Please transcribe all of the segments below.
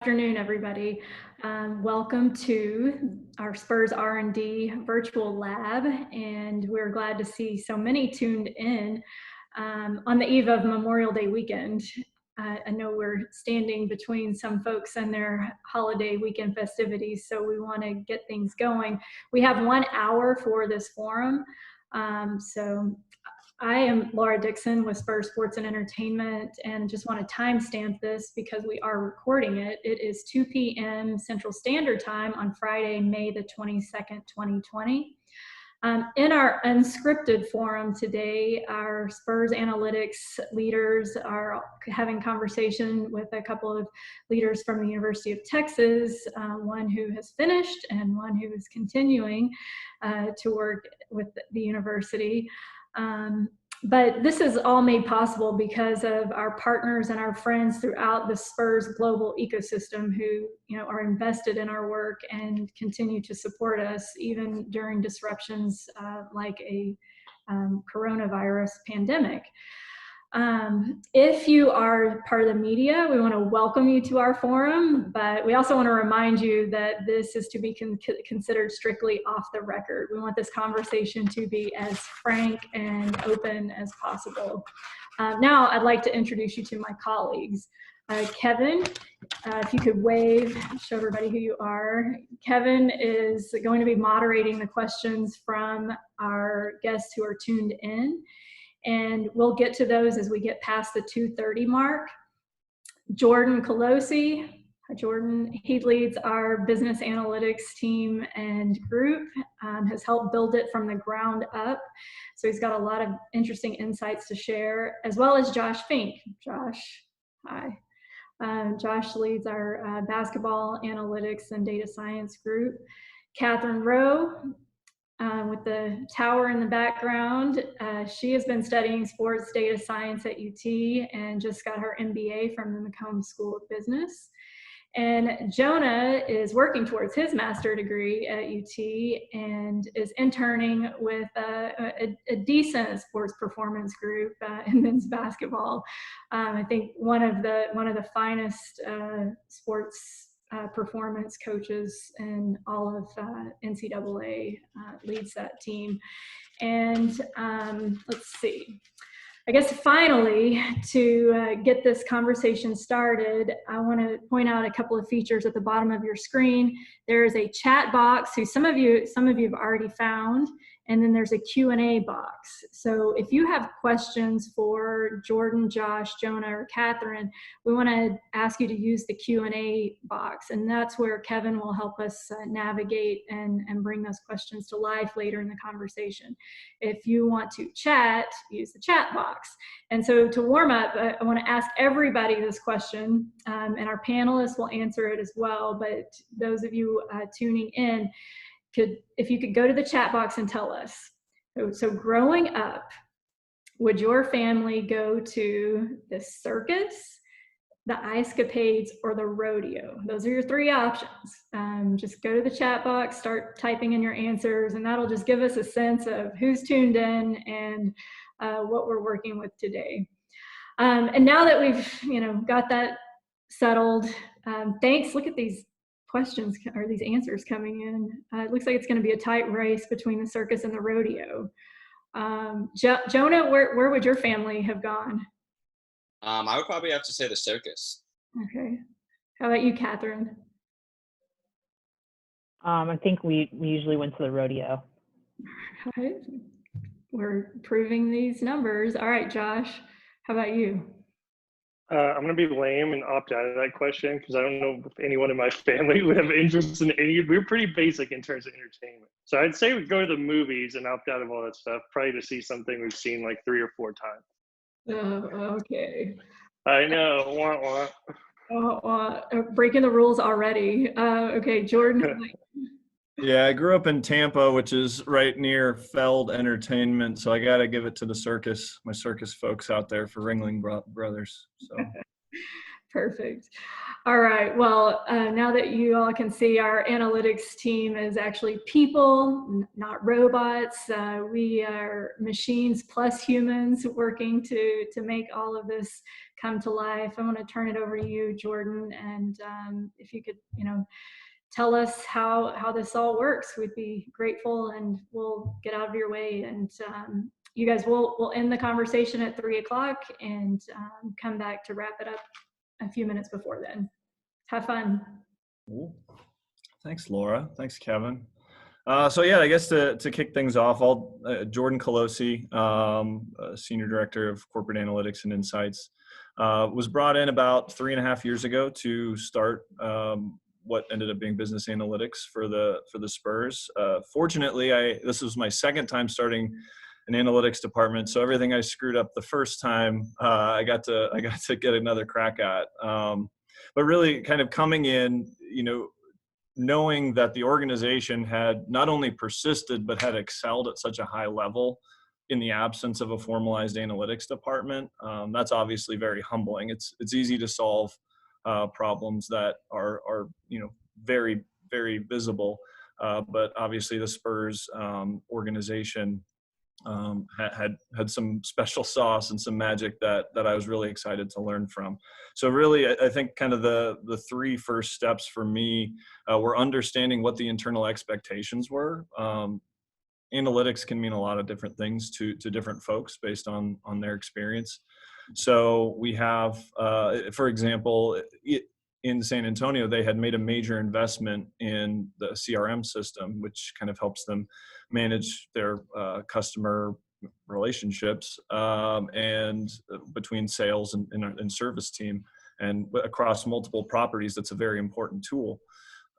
Afternoon, everybody. Welcome to our Spurs R&D Virtual Lab, and we're glad to see so many tuned in on the eve of Memorial Day weekend. I know we're standing between some folks and their holiday weekend festivities, so we want to get things going. We have 1 hour for this forum, so I am Laura Dixon with Spurs Sports and Entertainment, and just want to timestamp this because we are recording it. It is 2 p.m. Central Standard Time on Friday, May the 22nd, 2020. In our unscripted forum today, our Spurs analytics leaders are having conversation with a couple of leaders from the University of Texas, one who has finished and one who is continuing to work with the university. But this is all made possible because of our partners and our friends throughout the Spurs global ecosystem who, are invested in our work and continue to support us even during disruptions like a coronavirus pandemic. If you are part of the media, we want to welcome you to our forum, but we also want to remind you that this is to be considered strictly off the record. We want this conversation to be as frank and open as possible. Now I'd like to introduce you to my colleagues. Kevin, if you could wave, show everybody who you are. Kevin is going to be moderating the questions from our guests who are tuned in. And we'll get to those as we get past the 2:30 mark. Jordan Kolosey, Jordan, he leads our business analytics team and group, has helped build it from the ground up. So he's got a lot of interesting insights to share, as well as Josh Fink. Josh, hi. Josh leads our basketball analytics and data science group. Katherine Rowe, with the tower in the background. She has been studying sports data science at UT and just got her MBA from the McCombs School of Business. And Jonah is working towards his master's degree at UT and is interning with a decent sports performance group in men's basketball. I think one of the finest sports performance coaches and all of NCAA leads that team. And let's see. I guess finally, to get this conversation started, I want to point out a couple of features at the bottom of your screen. There is a chat box who some of you have already found, and then there's a Q&A box. So if you have questions for Jordan, Josh, Jonah, or Katherine, we want to ask you to use the Q&A box, and that's where Kevin will help us navigate and bring those questions to life later in the conversation. If you want to chat, use the chat box. And so to warm up, I want to ask everybody this question, and our panelists will answer it as well, but those of you tuning in, if you could go to the chat box and tell us. So growing up, would your family go to the circus, the ice capades, or the rodeo? Those are your 3 options. Just go to the chat box, start typing in your answers, and that'll just give us a sense of who's tuned in and what we're working with today. And now that we've got that settled, thanks. Look at these questions or these answers coming in. It looks like it's going to be a tight race between the circus and the rodeo. Jonah, where would your family have gone? I would probably have to say the circus. Okay. How about you, Katherine? I think we usually went to the rodeo. All right. We're proving these numbers. All right, Josh, how about you? I'm going to be lame and opt out of that question because I don't know if anyone in my family would have interest in any. We're pretty basic in terms of entertainment. So I'd say we'd go to the movies and opt out of all that stuff, probably to see something we've seen like 3 or 4 times. Oh, okay. I know. Wah, wah. Breaking the rules already. Okay, Jordan. Yeah, I grew up in Tampa, which is right near Feld Entertainment, so I got to give it to the circus, my circus folks out there for Ringling Brothers. So. Perfect. All right. Well, now that you all can see, our analytics team is actually people, not robots. We are machines plus humans working to make all of this come to life, I want to turn it over to you, Jordan. And if you could, tell us how this all works, we'd be grateful, and we'll get out of your way. And you guys will end the conversation at 3:00 and come back to wrap it up a few minutes before then. Have fun. Cool. Thanks, Laura. Thanks, Kevin. So yeah, I guess to kick things off, Jordan Kolosey, Senior Director of Corporate Analytics and Insights, was brought in about 3.5 years ago to start what ended up being business analytics for the Spurs. Fortunately, this was my second time starting an analytics department, so everything I screwed up the first time, I got to get another crack at. But really, kind of coming in, knowing that the organization had not only persisted but had excelled at such a high level in the absence of a formalized analytics department, that's obviously very humbling. It's easy to solve problems that are very, very visible, but obviously the Spurs organization had some special sauce and some magic that I was really excited to learn from. So really, I think kind of the three first steps for me were understanding what the internal expectations were. Analytics can mean a lot of different things to different folks based on their experience. So we have, for example, in San Antonio, they had made a major investment in the CRM system, which kind of helps them manage their customer relationships and between sales and service team, and across multiple properties. That's a very important tool.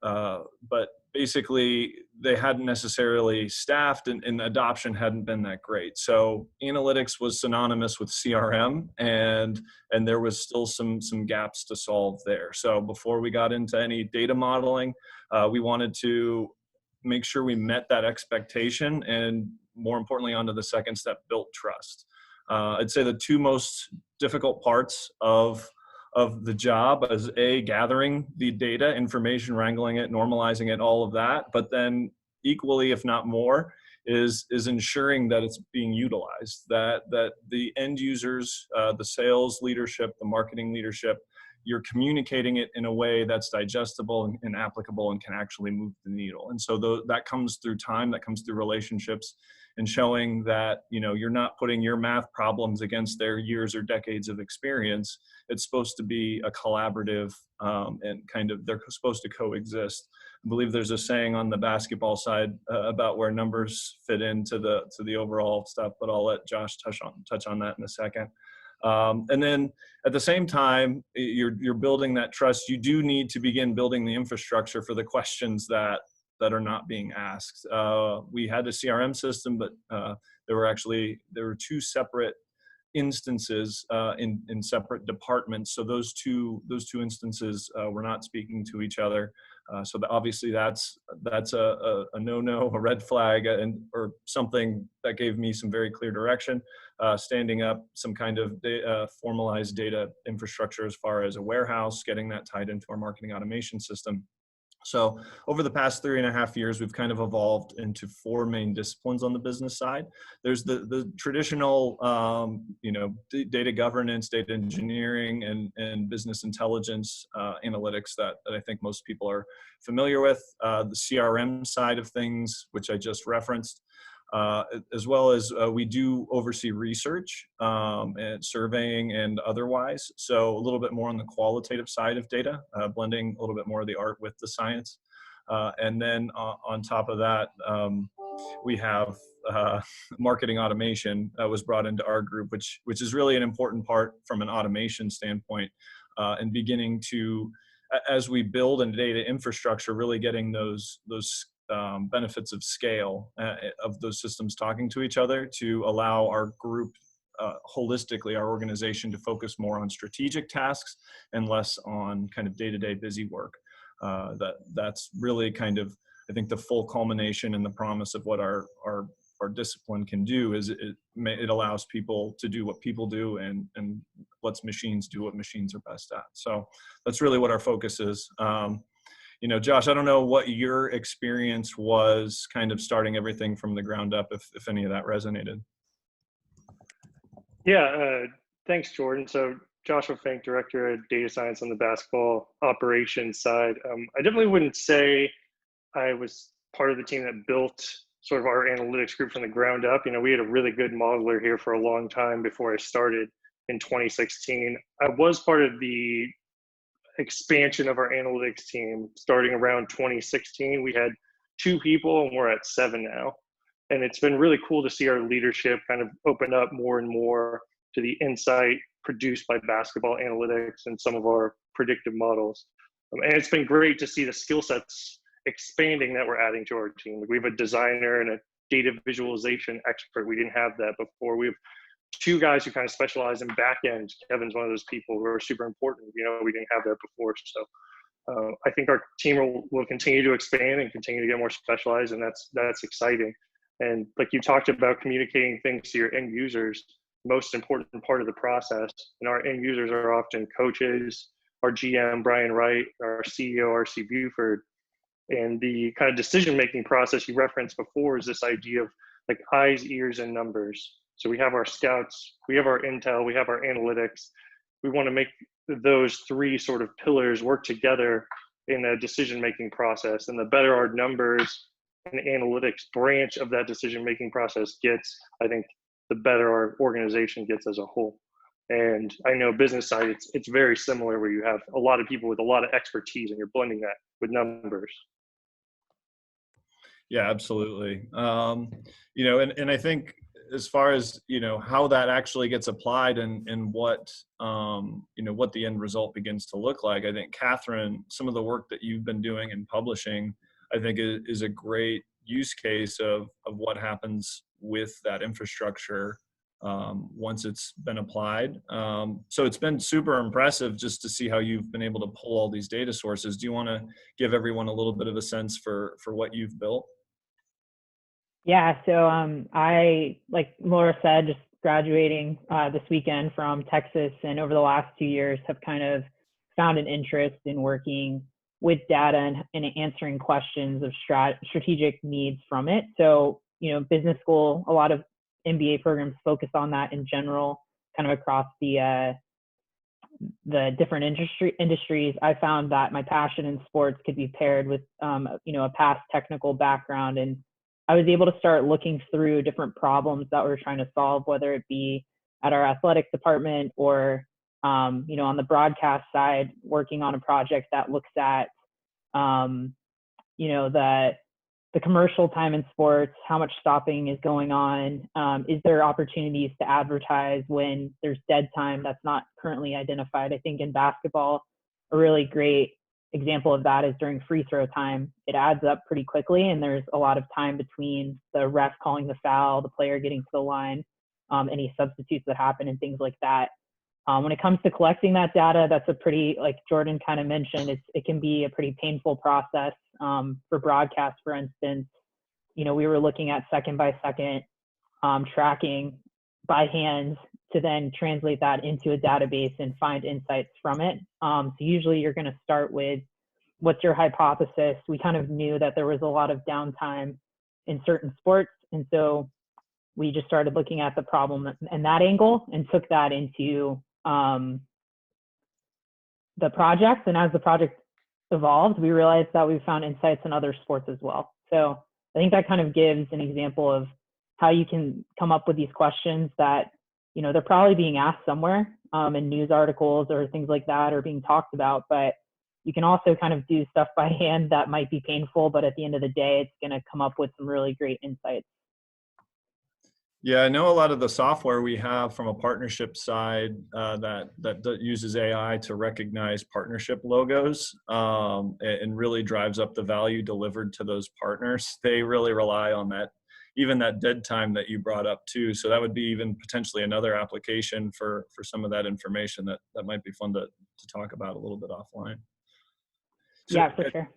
But basically, they hadn't necessarily staffed, and adoption hadn't been that great. So analytics was synonymous with CRM, and there was still some gaps to solve there. So before we got into any data modeling, we wanted to make sure we met that expectation, and more importantly, onto the second step, built trust. I'd say the two most difficult parts of the job is gathering the data, information, wrangling it, normalizing it, all of that. But then equally, if not more, is ensuring that it's being utilized, that the end users, the sales leadership, the marketing leadership, you're communicating it in a way that's digestible and applicable and can actually move the needle. And so that comes through time, that comes through relationships, and showing that you're not putting your math problems against their years or decades of experience. It's supposed to be a collaborative and kind of, they're supposed to coexist. I believe there's a saying on the basketball side about where numbers fit into the overall stuff, but I'll let Josh touch on that in a second. And then at the same time, you're building that trust. You do need to begin building the infrastructure for the questions that are not being asked. We had a CRM system, but there were two separate instances in separate departments. So those two instances were not speaking to each other. So obviously that's a no-no, a red flag, or something that gave me some very clear direction. Standing up some kind of formalized data infrastructure as far as a warehouse, getting that tied into our marketing automation system. So over the past 3.5 years, we've kind of evolved into 4 main disciplines on the business side. There's the traditional, data governance, data engineering, and business intelligence analytics that I think most people are familiar with. The CRM side of things, which I just referenced, as well as we do oversee research and surveying and otherwise. So a little bit more on the qualitative side of data, blending a little bit more of the art with the science. And then on top of that, we have marketing automation that was brought into our group, which is really an important part from an automation standpoint, and beginning to, as we build a data infrastructure, really getting those benefits of scale of those systems talking to each other to allow our group holistically, our organization, to focus more on strategic tasks and less on kind of day-to-day busy work. That's really kind of, I think, the full culmination and the promise of what our discipline can do is it allows people to do what people do and lets machines do what machines are best at. So that's really what our focus is. Josh, I don't know what your experience was kind of starting everything from the ground up, if any of that resonated. Yeah, thanks, Jordan. So Joshua Fink, Director of Data Science on the basketball operations side. I definitely wouldn't say I was part of the team that built sort of our analytics group from the ground up. You know, we had a really good modeler here for a long time before I started in 2016. I was part of the expansion of our analytics team starting around 2016. We had 2 people and we're at 7 now. And it's been really cool to see our leadership kind of open up more and more to the insight produced by basketball analytics and some of our predictive models. And it's been great to see the skill sets expanding that we're adding to our team. Like we have a designer and a data visualization expert. We didn't have that before. We have 2 guys who kind of specialize in back end. Kevin's one of those people who are super important. You know, we didn't have that before. So I think our team will continue to expand and continue to get more specialized, and that's exciting. And like you talked about communicating things to your end users, most important part of the process. And our end users are often coaches, our GM, Brian Wright, our CEO, R.C. Buford. And the kind of decision-making process you referenced before is this idea of like eyes, ears, and numbers. So we have our scouts, we have our intel, we have our analytics. We want to make those 3 sort of pillars work together in a decision-making process. And the better our numbers and analytics branch of that decision-making process gets, I think the better our organization gets as a whole. And I know business side, it's very similar where you have a lot of people with a lot of expertise and you're blending that with numbers. Yeah, absolutely. You know, and I think as far as, you know, how that actually gets applied and what, you know, what the end result begins to look like, I think, Katherine, some of the work that you've been doing in publishing, I think is a great use case of what happens with that infrastructure once it's been applied. So it's been super impressive just to see how you've been able to pull all these data sources. Do you want to give everyone a little bit of a sense for what you've built? Yeah, so I, like Laura said, just graduating this weekend from Texas, and over the last 2 years have kind of found an interest in working with data and answering questions of strategic needs from it. So, you know, business school, a lot of MBA programs focus on that in general, kind of across the different industries. I found that my passion in sports could be paired with, you know, a past technical background, and I was able to start looking through different problems that we're trying to solve, whether it be at our athletics department or, you know, on the broadcast side, working on a project that looks at, you know, the commercial time in sports, how much stopping is going on. Is there opportunities to advertise when there's dead time that's not currently identified? I think in basketball, a really great example of that is during free throw time. It adds up pretty quickly, and there's a lot of time between the ref calling the foul, the player getting to the line, any substitutes that happen and things like that. When it comes to collecting that data, that's a pretty, like Jordan kind of mentioned, it can be a pretty painful process. For broadcast, for instance, you know, we were looking at second by second tracking by hand to then translate that into a database and find insights from it. So usually you're going to start with, what's your hypothesis? We kind of knew that there was a lot of downtime in certain sports. And so we just started looking at the problem and that angle and took that into the project. And as the project evolved, we realized that we found insights in other sports as well. So I think that kind of gives an example of how you can come up with these questions that, you know, they're probably being asked somewhere in news articles or things like that, or being talked about, but you can also kind of do stuff by hand that might be painful, but at the end of the day, it's going to come up with some really great insights. Yeah, I know a lot of the software we have from a partnership side that uses AI to recognize partnership logos and really drives up the value delivered to those partners. They really rely on that, even that dead time that you brought up too. So that would be even potentially another application for some of that information that might be fun to talk about a little bit offline. So, yeah, for sure.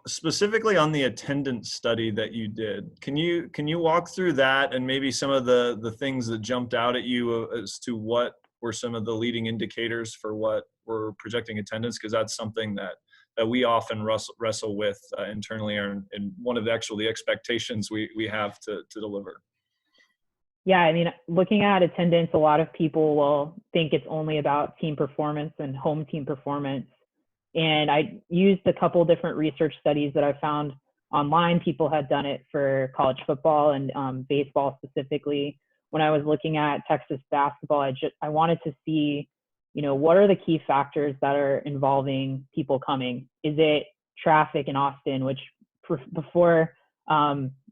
Specifically on the attendance study that you did, can you walk through that and maybe some of the things that jumped out at you as to what were some of the leading indicators for what we're projecting attendance? Because that's something that we often wrestle with internally, and one of the expectations we have to deliver. Yeah, I mean, looking at attendance, a lot of people will think it's only about team performance and home team performance. And I used a couple different research studies that I found online. People had done it for college football and baseball specifically. When I was looking at Texas basketball, I wanted to see, what are the key factors that are involving people coming? Is it traffic in Austin, which before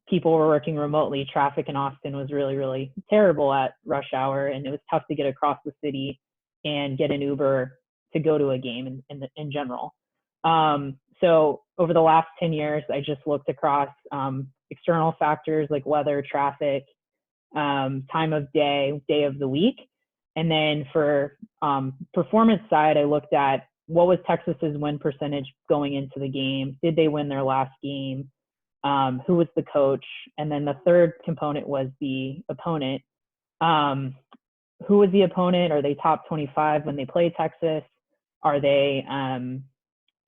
people were working remotely, traffic in Austin was really, really terrible at rush hour, and it was tough to get across the city and get an Uber to go to a game in general. So over the last 10 years, I just looked across external factors like weather, traffic, time of day of the week. And then for performance side, I looked at what was Texas's win percentage going into the game? Did they win their last game? Who was the coach? And then the third component was the opponent. Who was the opponent? Are they top 25 when they play Texas? Are they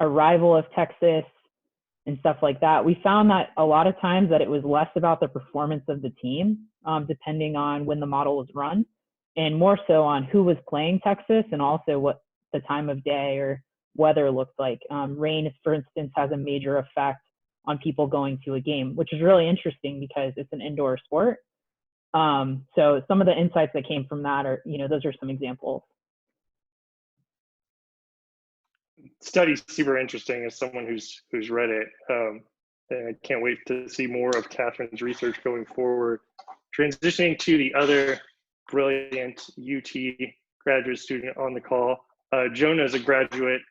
a rival of Texas and stuff like that? We found that a lot of times that it was less about the performance of the team, depending on when the model was run, and more so on who was playing Texas and also what the time of day or weather looked like. Rain, for instance, has a major effect on people going to a game, which is really interesting because it's an indoor sport. So some of the insights that came from that are, those are some examples. Study's super interesting as someone who's read it. And I can't wait to see more of Katherine's research going forward. Transitioning to the other brilliant UT graduate student on the call, Jonah is a graduate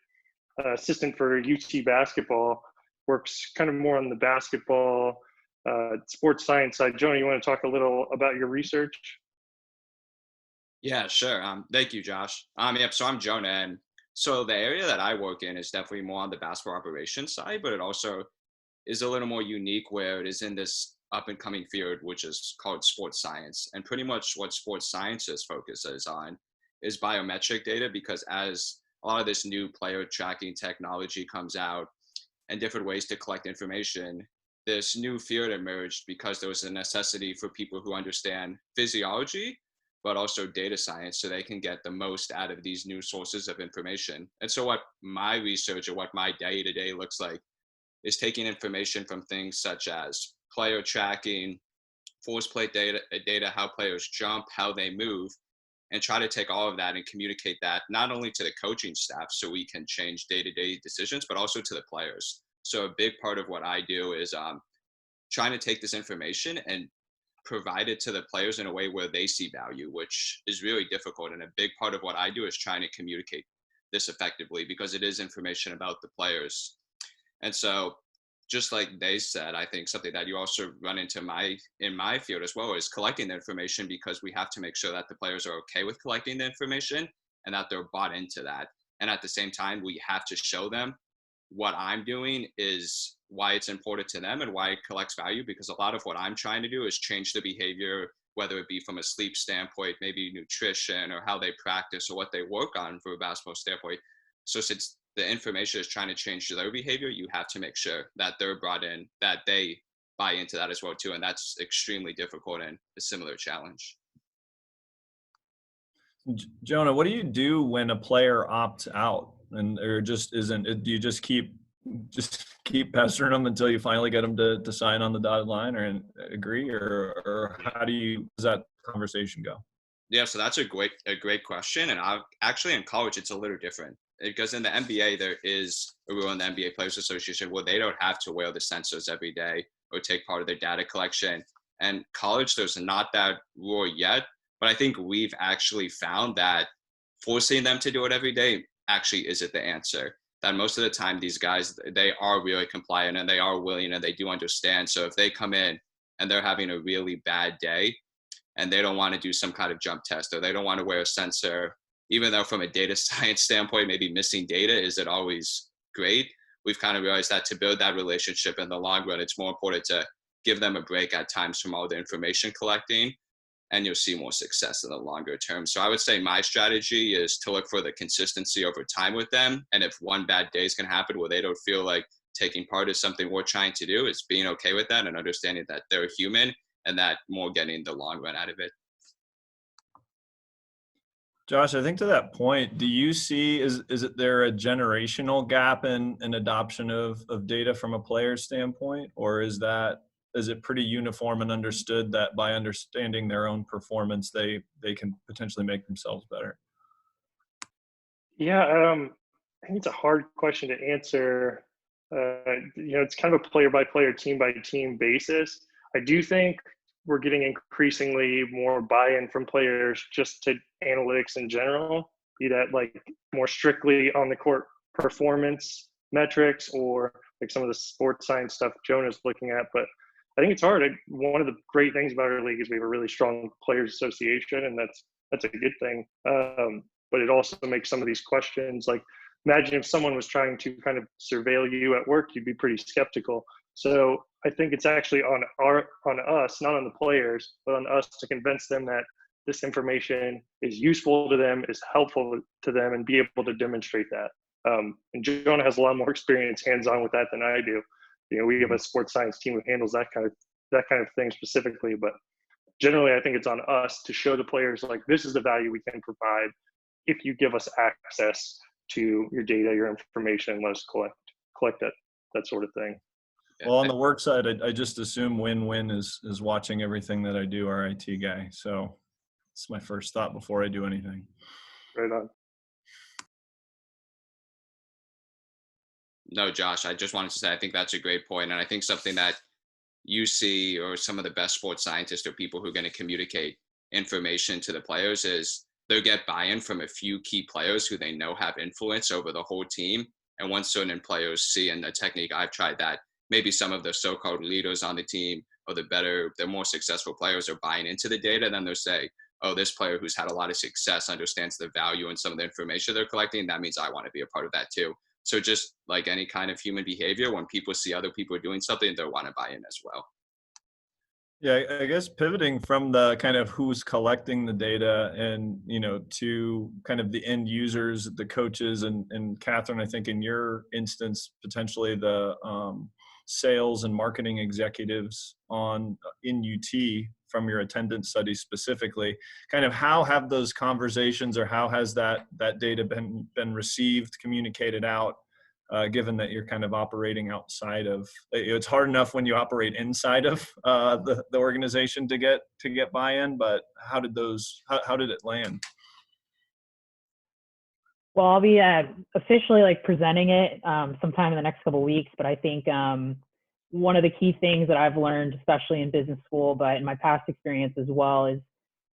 assistant for UT basketball, works kind of more on the basketball, sports science side. Jonah, you want to talk a little about your research? Yeah, sure. Thank you, Josh. Yeah, so I'm Jonah, and so the area that I work in is definitely more on the basketball operations side, but it also is a little more unique where it is in this up and coming field, which is called sports science. And pretty much what sports sciences focuses on is biometric data, because as a lot of this new player tracking technology comes out and different ways to collect information, this new field emerged because there was a necessity for people who understand physiology, but also data science, so they can get the most out of these new sources of information. And so what my research or what my day-to-day looks like is taking information from things such as player tracking, force plate data, how players jump, how they move, and try to take all of that and communicate that not only to the coaching staff so we can change day-to-day decisions, but also to the players. So a big part of what I do is trying to take this information and provide it to the players in a way where they see value, which is really difficult. And a big part of what I do is trying to communicate this effectively because it is information about the players. And so just like they said, I think something that you also run into in my field as well is collecting the information, because we have to make sure that the players are okay with collecting the information and that they're bought into that. And at the same time, we have to show them what I'm doing is why it's important to them and why it collects value, because a lot of what I'm trying to do is change the behavior, whether it be from a sleep standpoint, maybe nutrition or how they practice or what they work on from a basketball standpoint. So since the information is trying to change their behavior, you have to make sure that they're brought in, that they buy into that as well too. And that's extremely difficult and a similar challenge. Jonah, what do you do when a player opts out and or just isn't? Do you just keep pestering them until you finally get them to sign on the dotted line or agree, or how does that conversation go? Yeah, so that's a great question. And actually in college, it's a little different, because in the NBA, there is a rule in the NBA Players Association where they don't have to wear the sensors every day or take part of their data collection. And college, there's not that rule yet, but I think we've actually found that forcing them to do it every day actually isn't the answer. That most of the time, these guys, they are really compliant and they are willing and they do understand. So if they come in and they're having a really bad day and they don't want to do some kind of jump test or they don't want to wear a sensor, even though from a data science standpoint, maybe missing data isn't always great, we've kind of realized that to build that relationship in the long run, it's more important to give them a break at times from all the information collecting, and you'll see more success in the longer term. So I would say my strategy is to look for the consistency over time with them. And if one bad day is going to happen where they don't feel like taking part is something we're trying to do, it's being okay with that and understanding that they're human and that more getting the long run out of it. Josh, I think to that point, do you see, is it there a generational gap in adoption of data from a player standpoint, or is it pretty uniform and understood that by understanding their own performance, they can potentially make themselves better? Yeah, I think it's a hard question to answer. It's kind of a player by player, team by team basis. I do think we're getting increasingly more buy-in from players just to analytics in general, be that like more strictly on the court performance metrics or like some of the sports science stuff Jonah's looking at. But I think it's hard. One of the great things about our league is we have a really strong players association, and that's a good thing. But it also makes some of these questions like, imagine if someone was trying to kind of surveil you at work, you'd be pretty skeptical. So I think it's actually on us, not on the players, but on us to convince them that this information is useful to them, is helpful to them, and be able to demonstrate that. And Jonah has a lot more experience hands-on with that than I do. We have a sports science team who handles that kind of thing specifically. But generally, I think it's on us to show the players like, this is the value we can provide if you give us access to your data, your information, let us collect that sort of thing. Well, on the work side, I just assume win-win is watching everything that I do, our IT guy. So it's my first thought before I do anything. Right on. No, Josh, I just wanted to say I think that's a great point. And I think something that you see, or some of the best sports scientists or people who are going to communicate information to the players, is they'll get buy-in from a few key players who they know have influence over the whole team. And once certain players see, and the technique I've tried, that maybe some of the so-called leaders on the team or the more successful players are buying into the data, then they'll say, oh, this player who's had a lot of success understands the value in some of the information they're collecting. That means I want to be a part of that too. So just like any kind of human behavior, when people see other people doing something, they'll want to buy in as well. Yeah, I guess pivoting from the kind of who's collecting the data and, to kind of the end users, the coaches, and Katherine, I think in your instance, potentially the sales and marketing executives in UT from your attendance study specifically, kind of how have those conversations, or how has that data been received, communicated out, given that you're kind of operating outside of, it's hard enough when you operate inside of the organization to get buy-in, but how did it land? Well, I'll be officially presenting it sometime in the next couple of weeks, but I think one of the key things that I've learned, especially in business school, but in my past experience as well, is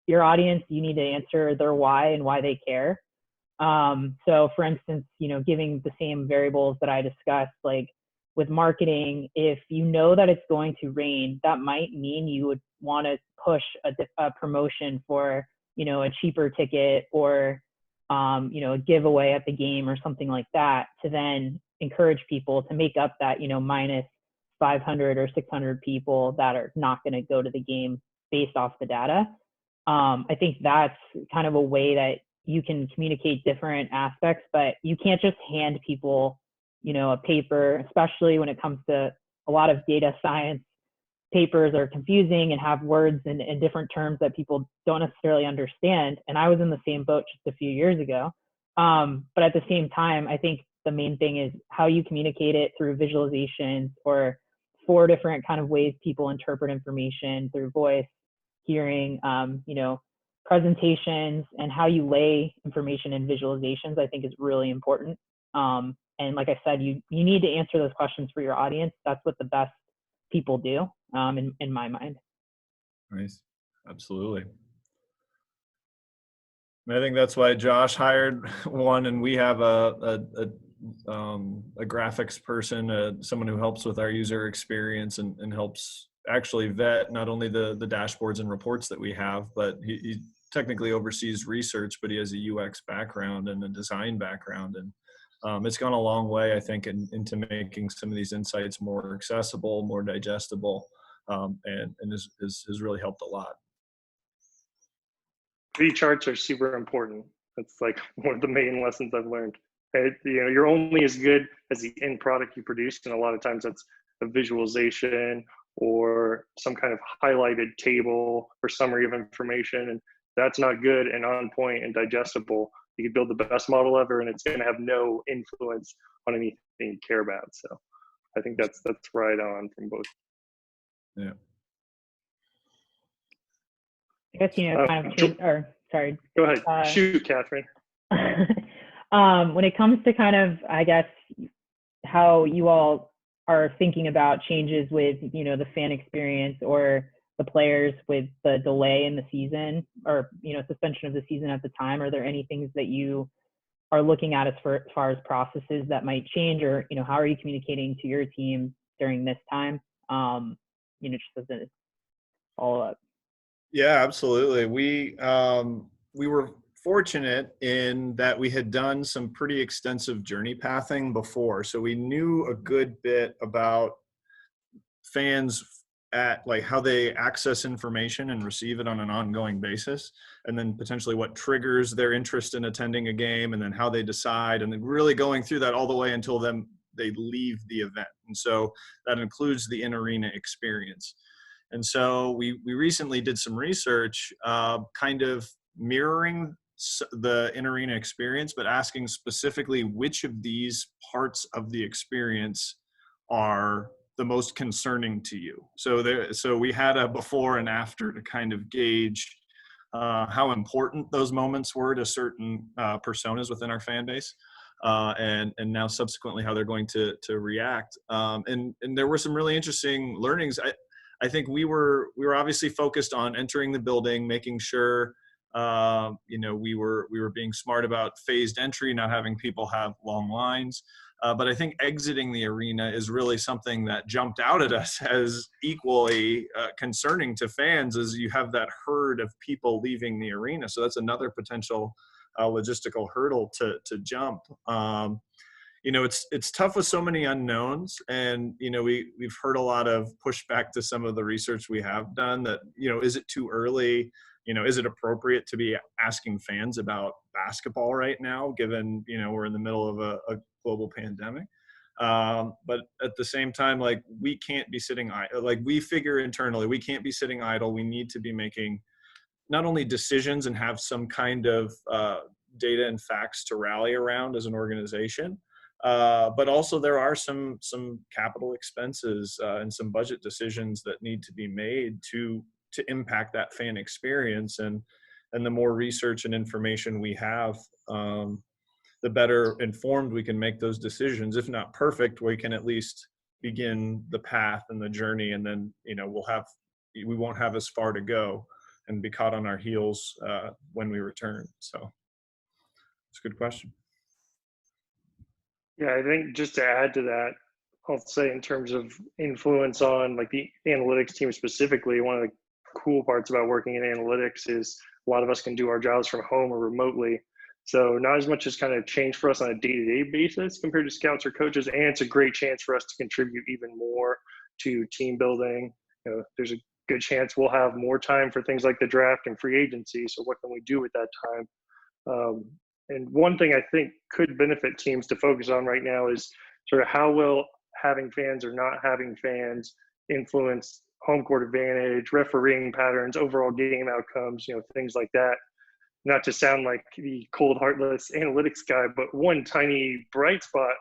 your audience, you need to answer their why and why they care. So for instance, giving the same variables that I discussed, like with marketing, if you know that it's going to rain, that might mean you would want to push a promotion for, a cheaper ticket, or, a giveaway at the game or something like that, to then encourage people to make up that, minus 500 or 600 people that are not going to go to the game based off the data. I think that's kind of a way that you can communicate different aspects, but you can't just hand people, a paper, especially when it comes to a lot of data science. Papers are confusing and have words and different terms that people don't necessarily understand. And I was in the same boat just a few years ago. But at the same time, I think the main thing is how you communicate it through visualizations, or 4 different kind of ways people interpret information through voice, hearing, presentations, and how you lay information in visualizations, I think is really important. And like I said, you need to answer those questions for your audience. That's what the best people do, in my mind. Nice. Absolutely. And I think that's why Josh hired one, and we have a graphics person, someone who helps with our user experience and helps actually vet not only the dashboards and reports that we have, but he technically oversees research, but he has a UX background and a design background. And it's gone a long way, I think, into making some of these insights more accessible, more digestible, and has really helped a lot. 3D charts are super important. That's like one of the main lessons I've learned. You're only as good as the end product you produce, and a lot of times that's a visualization or some kind of highlighted table or summary of information. And that's not good and on point and digestible. You could build the best model ever, and it's going to have no influence on anything you care about. So I think that's right on from both. Yeah. I guess, kind of change, or sorry. Go ahead. Shoot, Katherine. When it comes to kind of, I guess, how you all are thinking about changes with, the fan experience or the players with the delay in the season or, suspension of the season at the time, are there any things that you are looking at as far as processes that might change, or, how are you communicating to your team during this time? Just as a follow-up. Yeah, absolutely. We were fortunate in that we had done some pretty extensive journey pathing before. So we knew a good bit about fans at like how they access information and receive it on an ongoing basis, and then potentially what triggers their interest in attending a game, and then how they decide, and then really going through that all the way until they leave the event. And so that includes the in-arena experience. And so we recently did some research kind of mirroring the in-arena experience, but asking specifically which of these parts of the experience are the most concerning to you. So we had a before and after to kind of gauge how important those moments were to certain personas within our fan base, and now subsequently how they're going to react. And there were some really interesting learnings. I think we were obviously focused on entering the building, making sure we were being smart about phased entry, not having people have long lines. But I think exiting the arena is really something that jumped out at us as equally concerning to fans, as you have that herd of people leaving the arena. So that's another potential logistical hurdle to jump. It's tough with so many unknowns, and we've heard a lot of pushback to some of the research we have done that is it too early? Is it appropriate to be asking fans about basketball right now, given we're in the middle of a global pandemic? But at the same time, like, we can't be sitting like we figure internally, we can't be sitting idle. We need to be making not only decisions and have some kind of data and facts to rally around as an organization, but also there are some capital expenses and some budget decisions that need to be made to impact that fan experience. And the more research and information we have, the better informed we can make those decisions. If not perfect, we can at least begin the path and the journey, and then we won't have as far to go and be caught on our heels when we return. So it's a good question. Yeah, I think just to add to that, I'll say in terms of influence on like the analytics team specifically, one of the cool parts about working in analytics is a lot of us can do our jobs from home or remotely. So not as much as kind of change for us on a day-to-day basis compared to scouts or coaches, and it's a great chance for us to contribute even more to team building. There's a good chance we'll have more time for things like the draft and free agency. So what can we do with that time? And one thing I think could benefit teams to focus on right now is sort of how will having fans or not having fans influence home court advantage, refereeing patterns, overall game outcomes, things like that. Not to sound like the cold, heartless analytics guy, but one tiny bright spot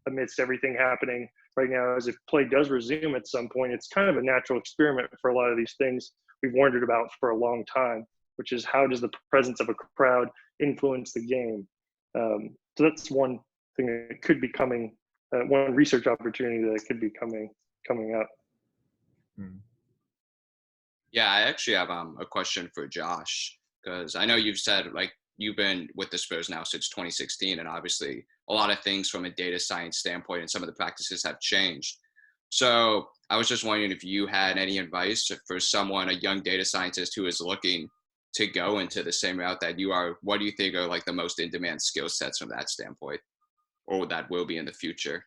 amidst everything happening right now is if play does resume at some point, it's kind of a natural experiment for a lot of these things we've wondered about for a long time, which is how does the presence of a crowd influence the game? So that's one thing that could be coming, one research opportunity that could be coming up. Yeah, I actually have a question for Josh, because I know you've said like you've been with the Spurs now since 2016, and obviously a lot of things from a data science standpoint and some of the practices have changed. So I was just wondering if you had any advice for someone, a young data scientist who is looking to go into the same route that you are. What do you think are like the most in-demand skill sets from that standpoint, or that will be in the future?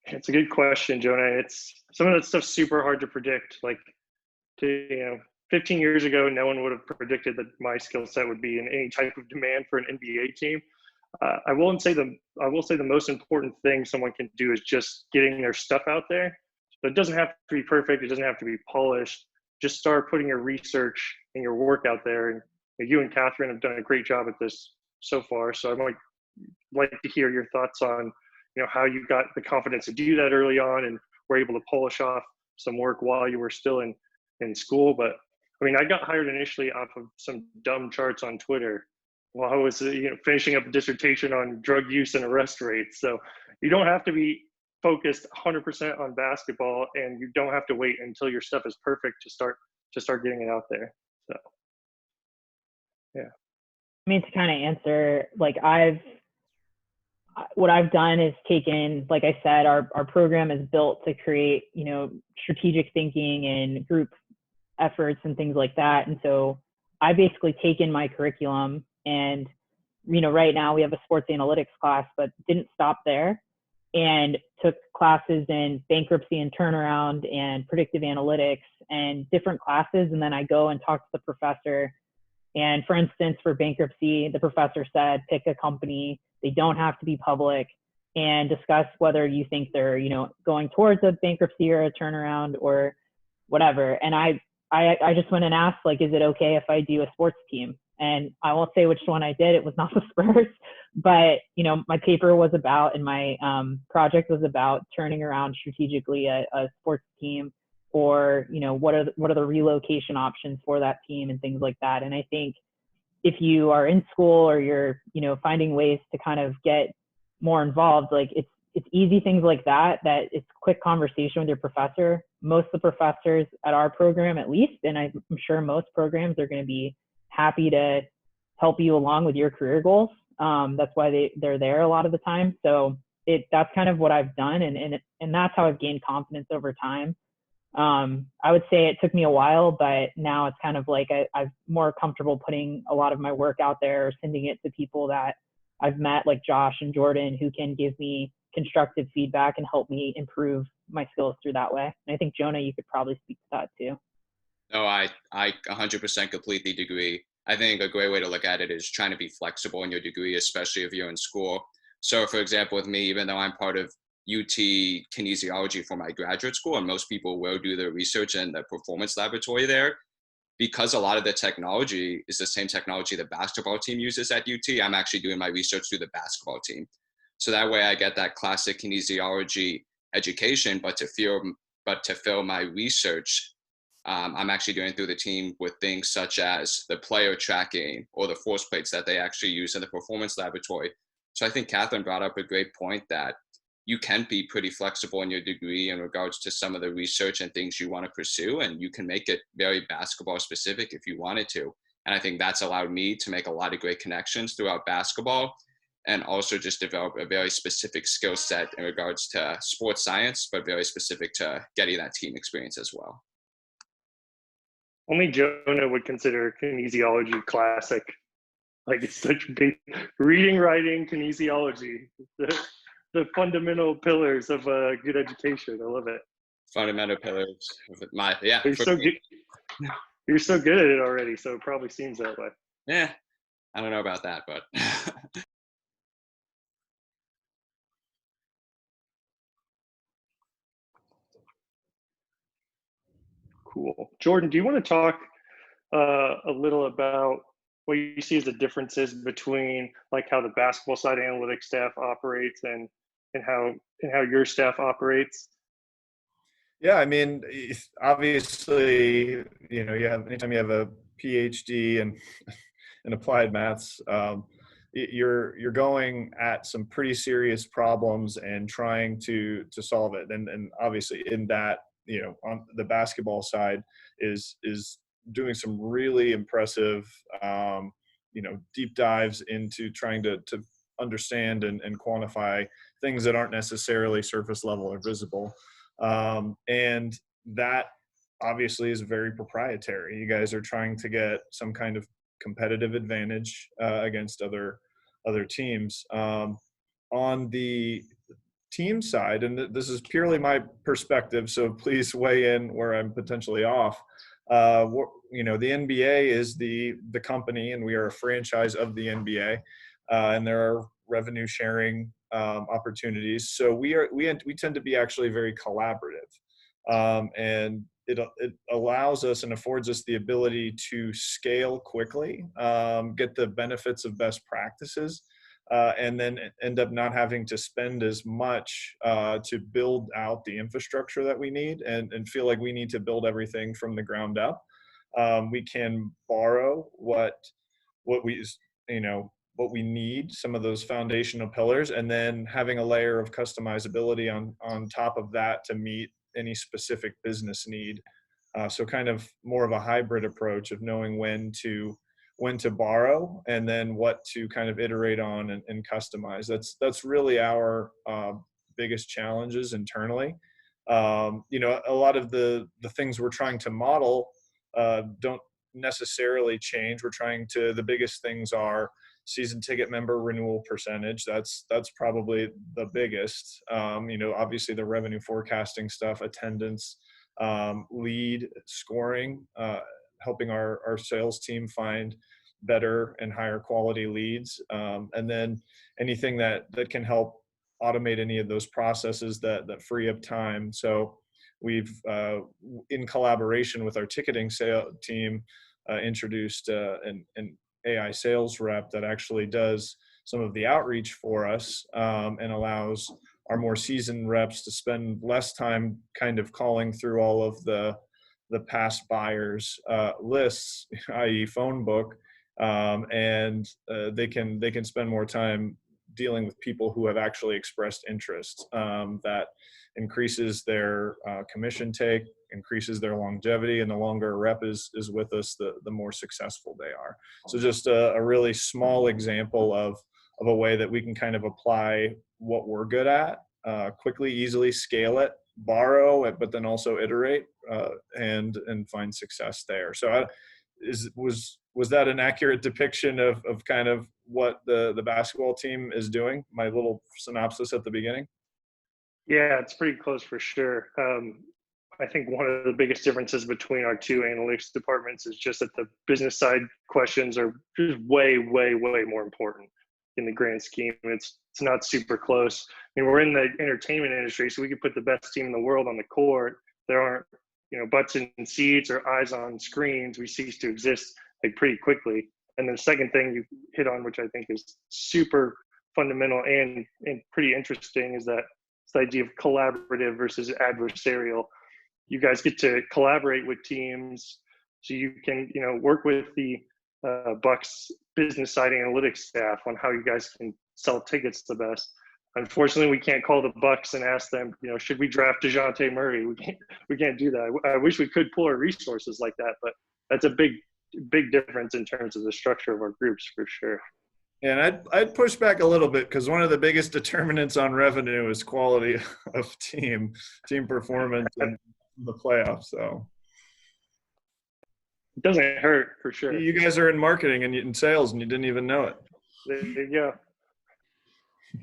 It's a good question, Jonah. It's some of that stuff's super hard to predict. Like, 15 years ago, no one would have predicted that my skill set would be in any type of demand for an NBA team. I will say the most important thing someone can do is just getting their stuff out there. But it doesn't have to be perfect. It doesn't have to be polished. just start putting your research and your work out there. And you and Katherine have done a great job at this so far. So I might like to hear your thoughts on, how you got the confidence to do that early on and were able to polish off some work while you were still in school. But I mean, I got hired initially off of some dumb charts on Twitter while I was finishing up a dissertation on drug use and arrest rates. So you don't have to be focused 100% on basketball, and you don't have to wait until your stuff is perfect to start getting it out there. So yeah. I mean, to kind of answer, like what I've done is taken, like I said, our program is built to create, strategic thinking and group efforts and things like that. And so I basically taken my curriculum and, right now we have a sports analytics class, but didn't stop there, and took classes in bankruptcy and turnaround and predictive analytics and different classes. And then I go and talk to the professor. And for instance, for bankruptcy, the professor said, pick a company. They don't have to be public, and discuss whether you think they're, going towards a bankruptcy or a turnaround or whatever. And I just went and asked, like, is it okay if I do a sports team? And I won't say which one I did. It was not the Spurs, but, my paper was about, and my project was about turning around strategically a sports team, or, what are the relocation options for that team and things like that. And I think if you are in school or you're, finding ways to kind of get more involved, like it's easy things like that it's quick conversation with your professor. Most of the professors at our program, at least, and I'm sure most programs, are going to be happy to help you along with your career goals. That's why they're there a lot of the time. So that's kind of what I've done. And that's how I've gained confidence over time. I would say it took me a while, but now it's kind of like I'm more comfortable putting a lot of my work out there, or sending it to people that I've met, like Josh and Jordan, who can give me constructive feedback and help me improve my skills through that way. And I think, Jonah, you could probably speak to that too. No, I 100% completely agree. I think a great way to look at it is trying to be flexible in your degree, especially if you're in school. So for example, with me, even though I'm part of UT kinesiology for my graduate school, and most people will do their research in the performance laboratory there, because a lot of the technology is the same technology the basketball team uses at UT, I'm actually doing my research through the basketball team. So that way I get that classic kinesiology education, but to fill my research, I'm actually doing it through the team with things such as the player tracking or the force plates that they actually use in the performance laboratory. So I think Katherine brought up a great point that you can be pretty flexible in your degree in regards to some of the research and things you want to pursue, and you can make it very basketball specific if you wanted to. And I think that's allowed me to make a lot of great connections throughout basketball, and also just develop a very specific skill set in regards to sports science, but very specific to getting that team experience as well. Only Jonah would consider kinesiology classic. Like, it's such big reading, writing, kinesiology. The fundamental pillars of a good education. I love it. Fundamental pillars. You're so good. You're so good at it already, so it probably seems that way. Yeah, I don't know about that, but. Cool. Jordan, do you want to talk a little about what you see as the differences between, like, how the basketball side analytics staff operates and how your staff operates? Yeah, I mean, obviously, anytime you have a PhD in applied maths, you're going at some pretty serious problems and trying to solve it. And obviously, in that, on the basketball side is doing some really impressive, deep dives into trying to understand and quantify things that aren't necessarily surface level or visible. And that obviously is very proprietary. You guys are trying to get some kind of competitive advantage against other teams. On the team side, and this is purely my perspective, so please weigh in where I'm potentially off. The NBA is the company, and we are a franchise of the NBA, and there are revenue sharing opportunities. So we tend to be actually very collaborative, and it allows us and affords us the ability to scale quickly, get the benefits of best practices, and then end up not having to spend as much to build out the infrastructure that we need, and feel like we need to build everything from the ground up. We can borrow what we, what we need, some of those foundational pillars, and then having a layer of customizability on top of that to meet any specific business need. So kind of more of a hybrid approach of knowing when to borrow and then what to kind of iterate on and customize. That's really our biggest challenges internally. A lot of the things we're trying to model don't necessarily change. The biggest things are season ticket member renewal percentage. That's probably the biggest. Obviously the revenue forecasting stuff, attendance, lead scoring, helping our sales team find better and higher quality leads, and then anything that can help automate any of those processes that free up time. So we've, in collaboration with our ticketing sales team, introduced an AI sales rep that actually does some of the outreach for us, and allows our more seasoned reps to spend less time kind of calling through all of the past buyers' lists, i.e. phone book, and they can spend more time dealing with people who have actually expressed interest. That increases their commission take, increases their longevity, and the longer a rep is with us, the more successful they are. So just a really small example of a way that we can kind of apply what we're good at, quickly, easily scale it, borrow it, but then also iterate, and find success there. So was that an accurate depiction of kind of what the basketball team is doing? My little synopsis at the beginning? Yeah, it's pretty close for sure. I think one of the biggest differences between our two analytics departments is just that the business side questions are just way, way, way more important in the grand scheme. It's not super close. I mean, we're in the entertainment industry, so we could put the best team in the world on the court. There aren't, butts in seats or eyes on screens. We cease to exist like pretty quickly. And the second thing you hit on, which I think is super fundamental and pretty interesting, is that it's the idea of collaborative versus adversarial. You guys get to collaborate with teams, so you can work with the Bucks business side analytics staff on how you guys can sell tickets the best. Unfortunately, we can't call the Bucks and ask them, should we draft DeJounte Murray? We can't do that. I wish we could pull our resources like that, but that's a big difference in terms of the structure of our groups for sure. And I'd push back a little bit, because one of the biggest determinants on revenue is quality of team performance in the playoffs. So it doesn't hurt for sure. You guys are in marketing and in sales, and you didn't even know it. There you go.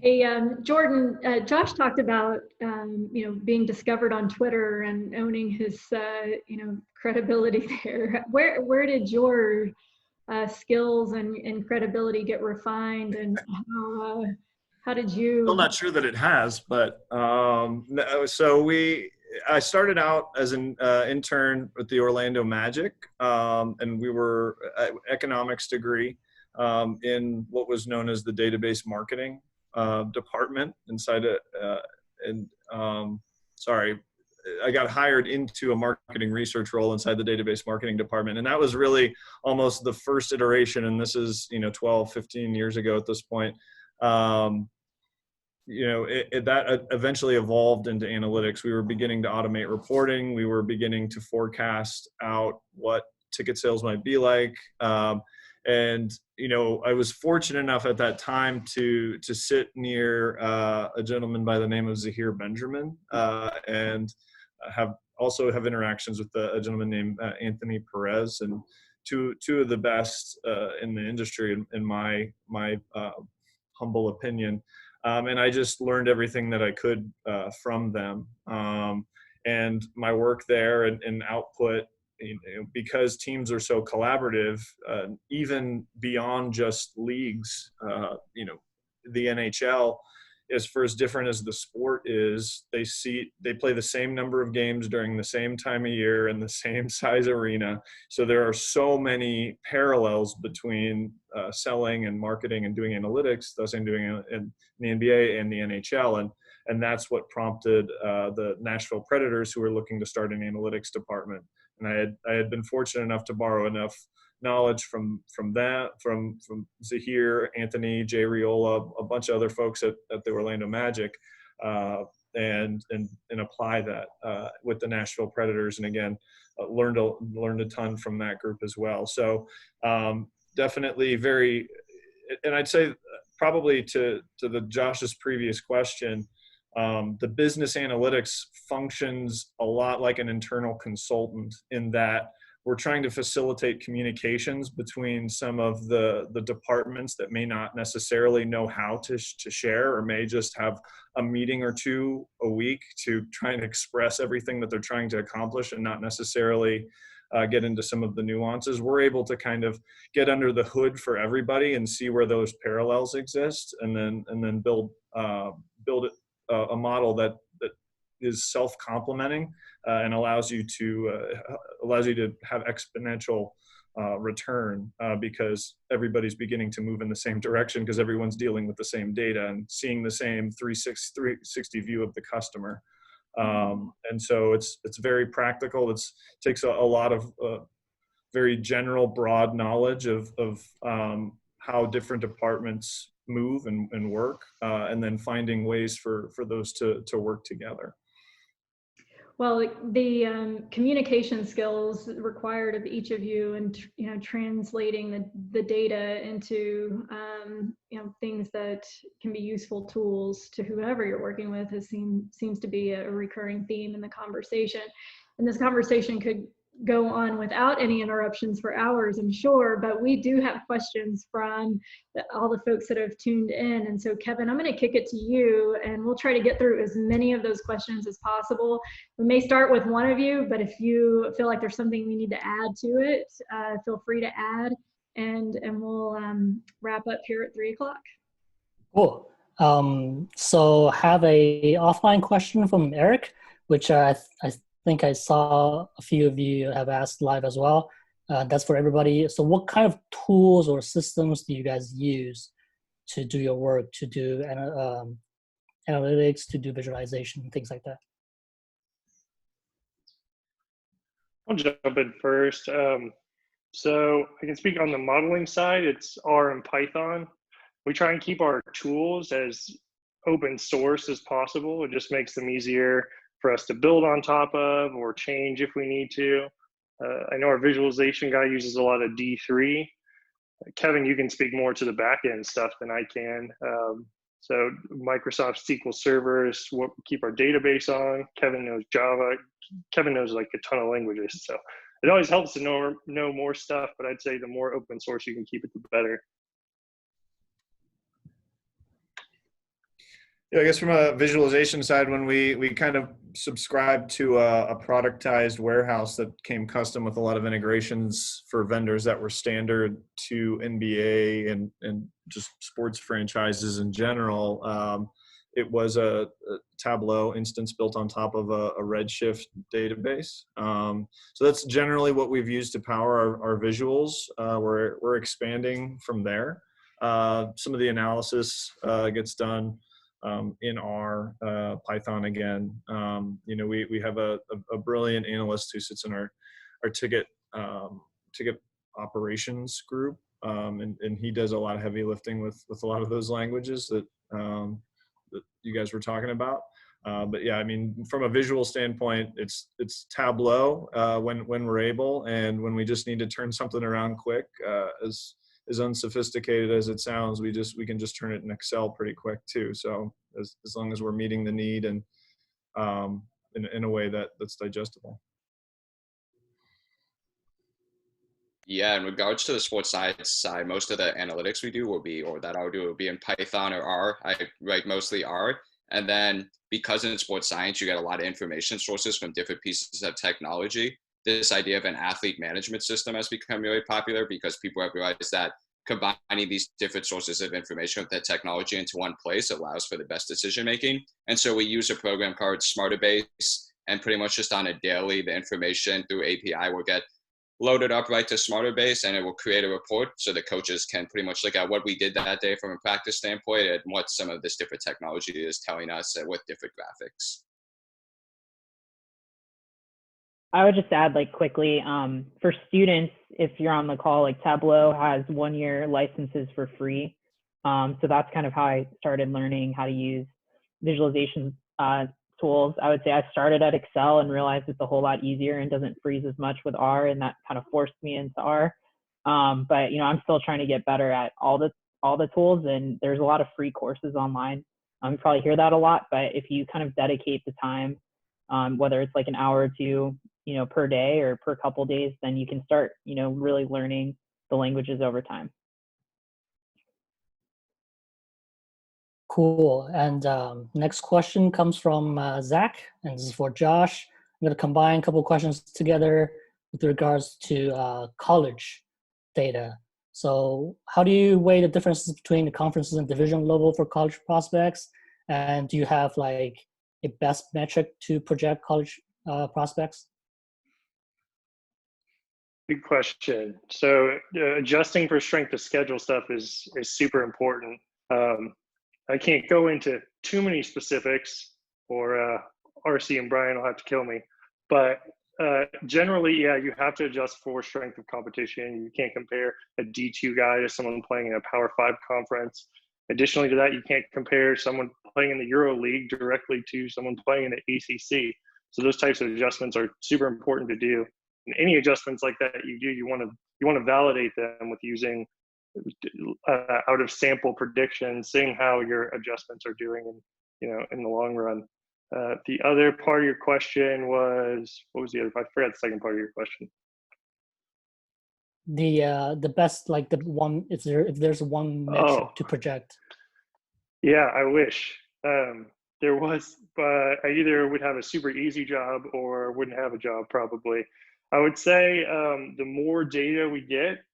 Hey, Jordan, Josh talked about, being discovered on Twitter and owning his, credibility there. Where did your skills and credibility get refined, and how did you? Still not sure that it has, but so I started out as an intern with the Orlando Magic, and we were economics degree in what was known as the database marketing department inside I got hired into a marketing research role inside the database marketing department. And that was really almost the first iteration. And this is, 12, 15 years ago at this point. That eventually evolved into analytics. We were beginning to automate reporting. We were beginning to forecast out what ticket sales might be like. I was fortunate enough at that time to sit near a gentleman by the name of Zahir Benjamin, and have interactions with a gentleman named Anthony Perez, and two of the best in the industry in my humble opinion. And I just learned everything that I could from them. And my work there and output, because teams are so collaborative, even beyond just leagues, the NHL as different as the sport is, they play the same number of games during the same time of year in the same size arena. So there are so many parallels between selling and marketing and doing analytics, thus I'm doing it in the NBA and the NHL. And that's what prompted the Nashville Predators, who were looking to start an analytics department. And I had been fortunate enough to borrow enough knowledge from Zahir, Anthony, Jay Riola, a bunch of other folks at the Orlando Magic, and apply that with the Nashville Predators. And again, learned a ton from that group as well. So definitely very, and I'd say probably to the Josh's previous question, the business analytics functions a lot like an internal consultant in that we're trying to facilitate communications between some of the departments that may not necessarily know how to share, or may just have a meeting or two a week to try and express everything that they're trying to accomplish and not necessarily get into some of the nuances. We're able to kind of get under the hood for everybody and see where those parallels exist, and then build a model that is self-complementing and allows you to have exponential return because everybody's beginning to move in the same direction because everyone's dealing with the same data and seeing the same 360 view of the customer. And so it's very practical. It takes a lot of very general, broad knowledge of how different departments move and work, and then finding ways for those to work together. Well, the communication skills required of each of you, and translating the data into things that can be useful tools to whoever you're working with, seems to be a recurring theme in the conversation. And this conversation could go on without any interruptions for hours, I'm sure, but we do have questions from all the folks that have tuned in. And so Kevin, I'm going to kick it to you, and we'll try to get through as many of those questions as possible. We may start with one of you, but if you feel like there's something we need to add to it, feel free to add, and we'll wrap up here at 3 o'clock. Cool. So have a offline question from Eric, which I think I saw a few of you have asked live as well. That's for everybody. So what kind of tools or systems do you guys use to do your work, to do analytics, to do visualization, things like that? I'll jump in first. So I can speak on the modeling side. It's R and Python. We try and keep our tools as open source as possible. It just makes them easier for us to build on top of or change if we need to. I know our visualization guy uses a lot of D3. Kevin, you can speak more to the back-end stuff than I can. So Microsoft SQL Server is what we keep our database on. Kevin knows Java. Kevin knows like a ton of languages. So it always helps to know more stuff, but I'd say the more open source you can keep it, the better. Yeah, I guess from a visualization side, when we kind of subscribed to a productized warehouse that came custom with a lot of integrations for vendors that were standard to NBA and just sports franchises in general, it was a Tableau instance built on top of a Redshift database. So that's generally what we've used to power our visuals. We're expanding from there. Some of the analysis gets done in R, Python again. We have a brilliant analyst who sits in our ticket operations group, and he does a lot of heavy lifting with a lot of those languages that you guys were talking about. But yeah, I mean, from a visual standpoint, it's Tableau when we're able, and when we just need to turn something around quick, as unsophisticated as it sounds, we can just turn it in Excel pretty quick too. So as long as we're meeting the need and in a way that's digestible. Yeah, in regards to the sports science side, most of the analytics we do will be in Python or R. I write mostly R. And then because in sports science, you get a lot of information sources from different pieces of technology, this idea of an athlete management system has become really popular because people have realized that combining these different sources of information with that technology into one place allows for the best decision making. And so we use a program called Smarterbase, and pretty much just on a daily, the information through API will get loaded up right to Smarterbase, and it will create a report so the coaches can pretty much look at what we did that day from a practice standpoint and what some of this different technology is telling us with different graphics. I would just add like quickly, for students, if you're on the call, like Tableau has 1-year licenses for free. So that's kind of how I started learning how to use visualization tools. I would say I started at Excel and realized it's a whole lot easier and doesn't freeze as much with R, and that kind of forced me into R. But you know, I'm still trying to get better at all the tools, and there's a lot of free courses online. You probably hear that a lot, but if you kind of dedicate the time, whether it's like an hour or two, you know, per day or per couple days, then you can start, you know, really learning the languages over time. Cool. And next question comes from Zach, and this is for Josh. I'm going to combine a couple of questions together with regards to college data. So how do you weigh the differences between the conferences and division level for college prospects? And do you have like a best metric to project college prospects? Good question. So adjusting for strength of schedule stuff is super important. I can't go into too many specifics, or RC and Brian will have to kill me. But generally, yeah, you have to adjust for strength of competition. You can't compare a D2 guy to someone playing in a Power 5 conference. Additionally to that, you can't compare someone playing in the Euro League directly to someone playing in the ACC. So those types of adjustments are super important to do. And any adjustments like that you do, you want to validate them with using out of sample predictions, seeing how your adjustments are doing, and you know, in the long run. The other part of your question was, what was the other part? I forgot the second part of your question. The best, like the one, if there's one metric to project. Yeah, I wish there was, but I either would have a super easy job or wouldn't have a job probably. I would say the more data we get,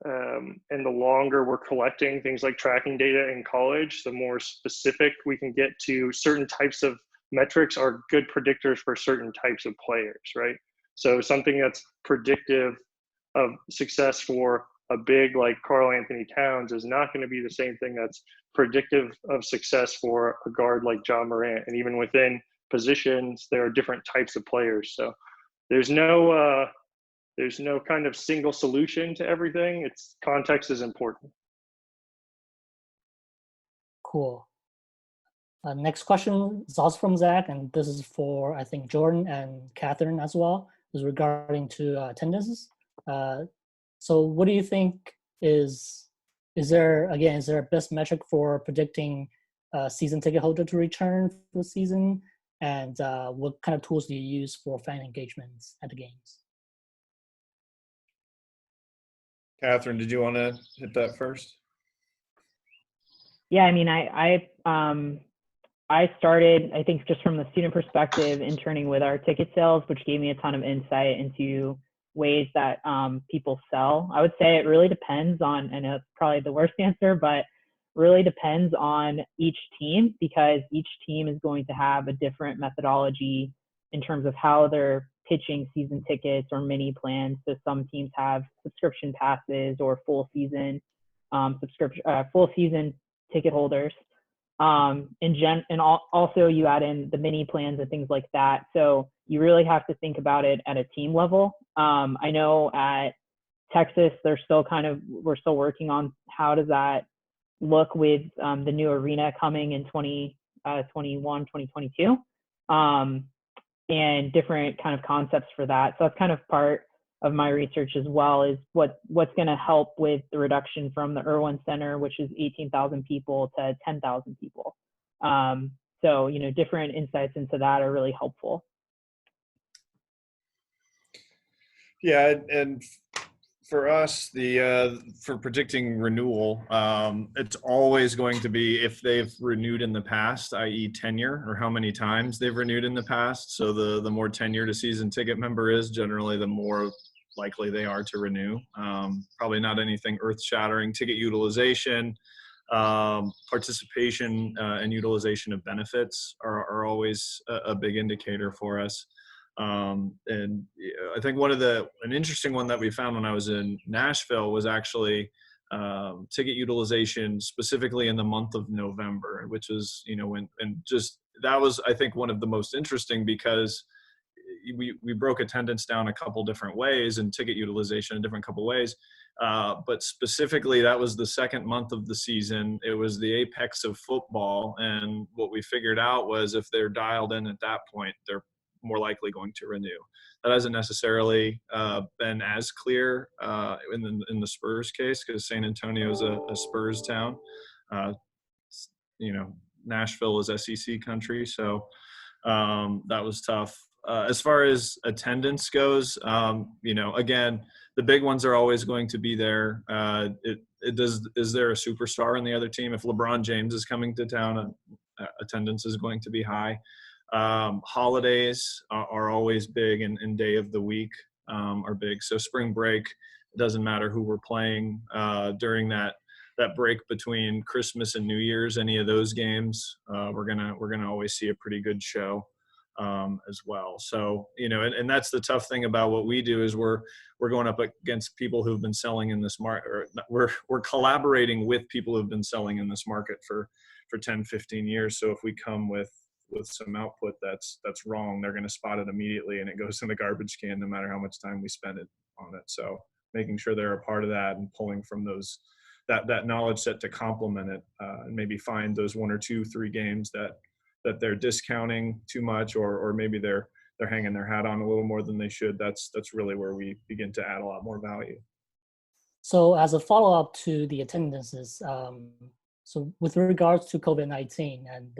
and the longer we're collecting things like tracking data in college, the more specific we can get to certain types of metrics are good predictors for certain types of players, right? So something that's predictive of success for a big like Karl Anthony Towns is not going to be the same thing that's predictive of success for a guard like John Morant. And even within positions, there are different types of players. So there's no kind of single solution to everything. It's context is important. Cool. Next question is also from Zach, and this is for, I think, Jordan and Katherine as well, is regarding to attendances. So what do you think is there a best metric for predicting season ticket holder to return for the season? And what kind of tools do you use for fan engagements at the games? Katherine, did you want to hit that first? Yeah, I mean, I started, I think, just from the student perspective, interning with our ticket sales, which gave me a ton of insight into ways that people sell. I would say it really depends on, I know it's probably the worst answer, but really depends on each team, because each team is going to have a different methodology in terms of how they're pitching season tickets or mini plans. So some teams have subscription passes or full season full season ticket holders. And also you add in the mini plans and things like that. So you really have to think about it at a team level. I know at Texas, we're still working on how does that look with the new arena coming in 2021, 2022, and different kind of concepts for that. So that's kind of part of my research as well, is what's going to help with the reduction from the Irwin Center, which is 18,000 people, to 10,000 people. So, you know, different insights into that are really helpful. Yeah, and for us, for predicting renewal, it's always going to be if they've renewed in the past, i.e. tenure, or how many times they've renewed in the past. So the more tenured a season ticket member is, generally the more likely they are to renew. Probably not anything earth-shattering. Ticket utilization, participation, and utilization of benefits are always a big indicator for us. And I think an interesting one that we found when I was in Nashville was actually ticket utilization specifically in the month of November, which is, that was, I think, one of the most interesting because we broke attendance down a couple different ways and ticket utilization a different couple ways. But specifically, that was the second month of the season. It was the apex of football. And what we figured out was if they're dialed in at that point, they're more likely going to renew. That hasn't necessarily been as clear in the Spurs case because San Antonio is a Spurs town. Nashville is SEC country, so that was tough. As far as attendance goes, again, the big ones are always going to be there. Is there a superstar on the other team? If LeBron James is coming to town, attendance is going to be high. Holidays are always big, and day of the week are big. So spring break, it doesn't matter who we're playing during that break between Christmas and New Year's. Any of those games, we're gonna always see a pretty good show as well. So and that's the tough thing about what we do is we're going up against people who've been selling in this market, or we're collaborating with people who've been selling in this market for 10, 15 years. So if we come with some output that's wrong, they're going to spot it immediately and it goes in the garbage can no matter how much time we spend on it. So making sure they're a part of that and pulling from that knowledge set to complement it, and maybe find those 1 or 2, 3 games that they're discounting too much, or maybe they're hanging their hat on a little more than they should. That's really where we begin to add a lot more value. So as a follow-up to the attendances, so with regards to COVID-19 and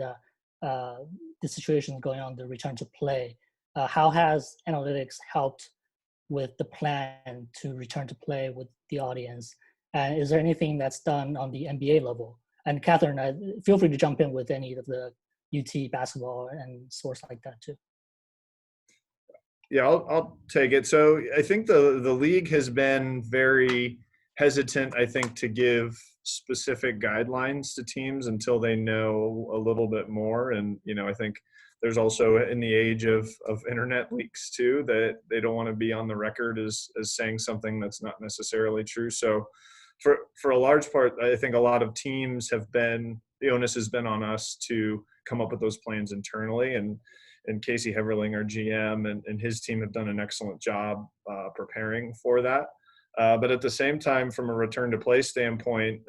the situation going on, the return to play, how has analytics helped with the plan to return to play with the audience? And is there anything that's done on the NBA level? And Katherine, feel free to jump in with any of the UT basketball and source like that too. Yeah, I'll take it. So I think the league has been very hesitant, I think, to give specific guidelines to teams until they know a little bit more. And, I think there's also in the age of internet leaks too, that they don't want to be on the record as saying something that's not necessarily true. So for a large part, I think a lot of teams the onus has been on us to come up with those plans internally. And Casey Heverling, our GM, and his team have done an excellent job preparing for that. But at the same time, from a return to play standpoint,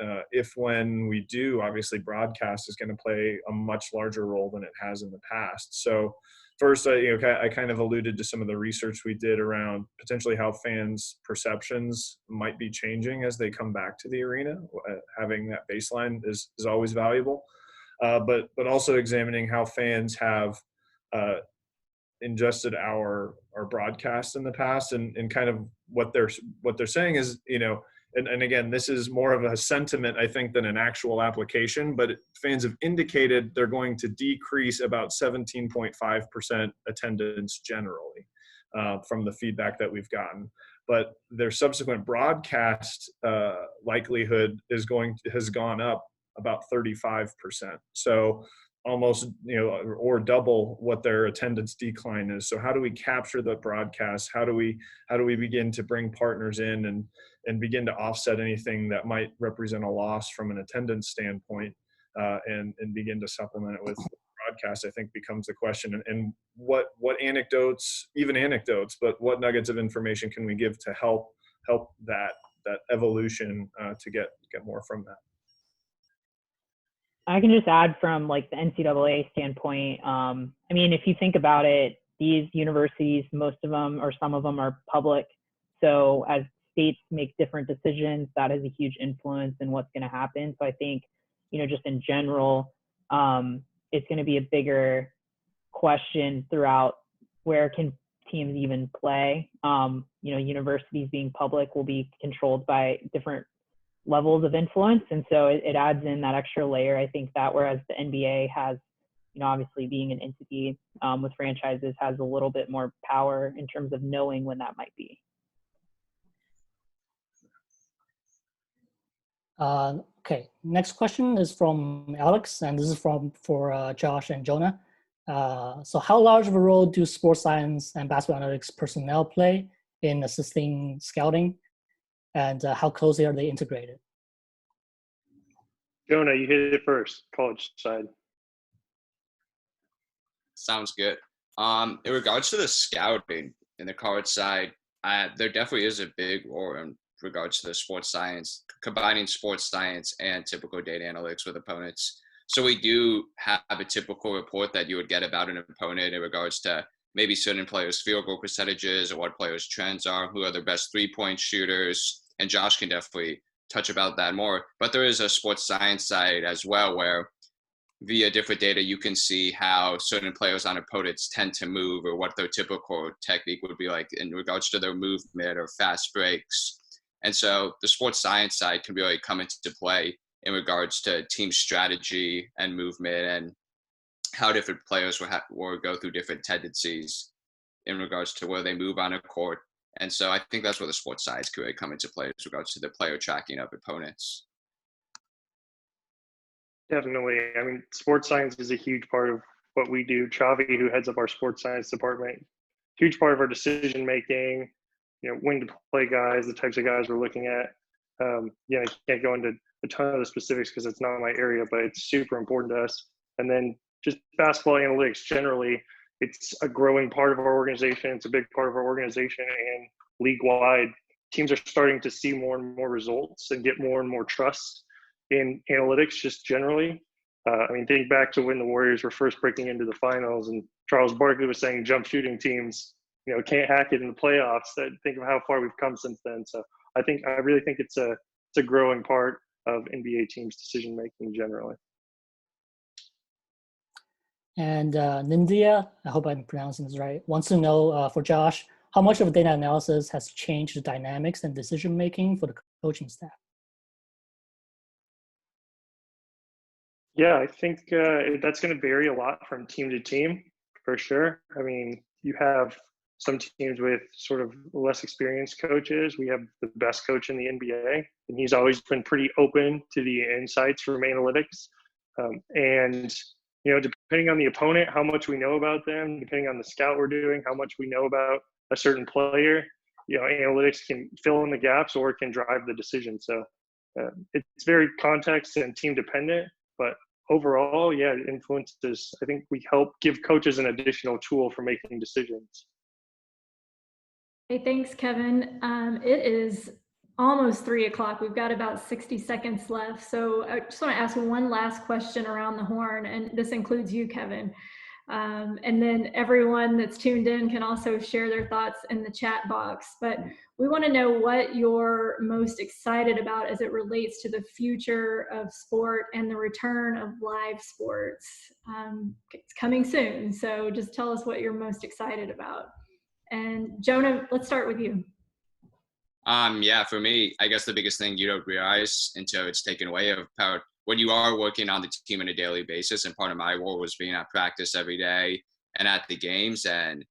when we do, obviously broadcast is going to play a much larger role than it has in the past. So first, I kind of alluded to some of the research we did around potentially how fans' perceptions might be changing as they come back to the arena. Having that baseline is always valuable, but also examining how fans have ingested our broadcast in the past, and kind of what they're saying is, and again, this is more of a sentiment, I think, than an actual application, but fans have indicated they're going to decrease about 17.5% attendance generally from the feedback that we've gotten. But their subsequent broadcast likelihood has gone up about 35%. So almost, or double what their attendance decline is. So how do we capture the broadcast? How do we begin to bring partners in and begin to offset anything that might represent a loss from an attendance standpoint, and begin to supplement it with broadcast, I think becomes the question. And what anecdotes, but what nuggets of information can we give to help that evolution to get more from that? I can just add from like the NCAA standpoint. If you think about it, these universities, most of them or some of them are public. So as states make different decisions, that has a huge influence in what's going to happen. So I think, just in general, it's going to be a bigger question throughout where can teams even play. Universities being public will be controlled by different levels of influence, and so it adds in that extra layer. I think that whereas the NBA has, obviously being an entity with franchises, has a little bit more power in terms of knowing when that might be. Okay, next question is from Alex, and this is for Josh and Jonah. So how large of a role do sports science and basketball analytics personnel play in assisting scouting, and how closely are they integrated? Jonah, you hit it first, college side. Sounds good. In regards to the scouting in the college side, there definitely is a big role in regards to the sports science, combining sports science and typical data analytics with opponents. So we do have a typical report that you would get about an opponent in regards to maybe certain players' field goal percentages or what players' trends are, who are their best three-point shooters, and Josh can definitely touch about that more. But there is a sports science side as well where via different data, you can see how certain players on opponents tend to move or what their typical technique would be like in regards to their movement or fast breaks. And so the sports science side can really come into play in regards to team strategy and movement and how different players will go through different tendencies in regards to where they move on a court. And so I think that's where the sports sides could really come into play with regards to the player tracking of opponents. Definitely. I mean, sports science is a huge part of what we do. Chavi, who heads up our sports science department, huge part of our decision making, when to play guys, the types of guys we're looking at. I can't go into a ton of the specifics because it's not my area, but it's super important to us. And then just basketball analytics generally, it's a growing part of our organization. It's a big part of our organization, and league-wide, teams are starting to see more and more results and get more and more trust in analytics just generally. Think back to when the Warriors were first breaking into the finals and Charles Barkley was saying jump shooting teams, can't hack it in the playoffs. Think of how far we've come since then. So I really think it's a growing part of NBA teams' decision making generally. And Nindia, I hope I'm pronouncing this right, wants to know for Josh, how much of data analysis has changed the dynamics and decision making for the coaching staff? Yeah, I think that's going to vary a lot from team to team, for sure. You have some teams with sort of less experienced coaches. We have the best coach in the NBA, and he's always been pretty open to the insights from analytics. Depending on the opponent, how much we know about them, depending on the scout we're doing, how much we know about a certain player, analytics can fill in the gaps or it can drive the decision. So it's very context and team dependent, but overall, yeah, it influences. I think we help give coaches an additional tool for making decisions. Hey, thanks, Kevin. It is almost 3 o'clock. We've got about 60 seconds left. So I just want to ask one last question around the horn, and this includes you, Kevin. And then everyone that's tuned in can also share their thoughts in the chat box. But we want to know what you're most excited about as it relates to the future of sport and the return of live sports. It's coming soon, so just tell us what you're most excited about. And Jonah, let's start with you. For me, I guess the biggest thing you don't realize until it's taken away of power when you are working on the team on a daily basis. And part of my role was being at practice every day and at the games and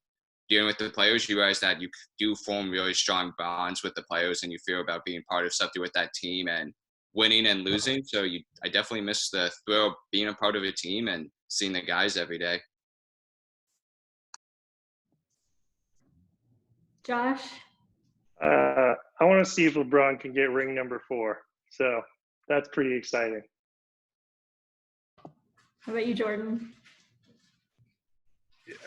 dealing with the players. You realize that you do form really strong bonds with the players and you feel about being part of something with that team and winning and losing. So I definitely miss the thrill of being a part of a team and seeing the guys every day. Josh? I want to see if LeBron can get ring number 4. So that's pretty exciting. How about you, Jordan?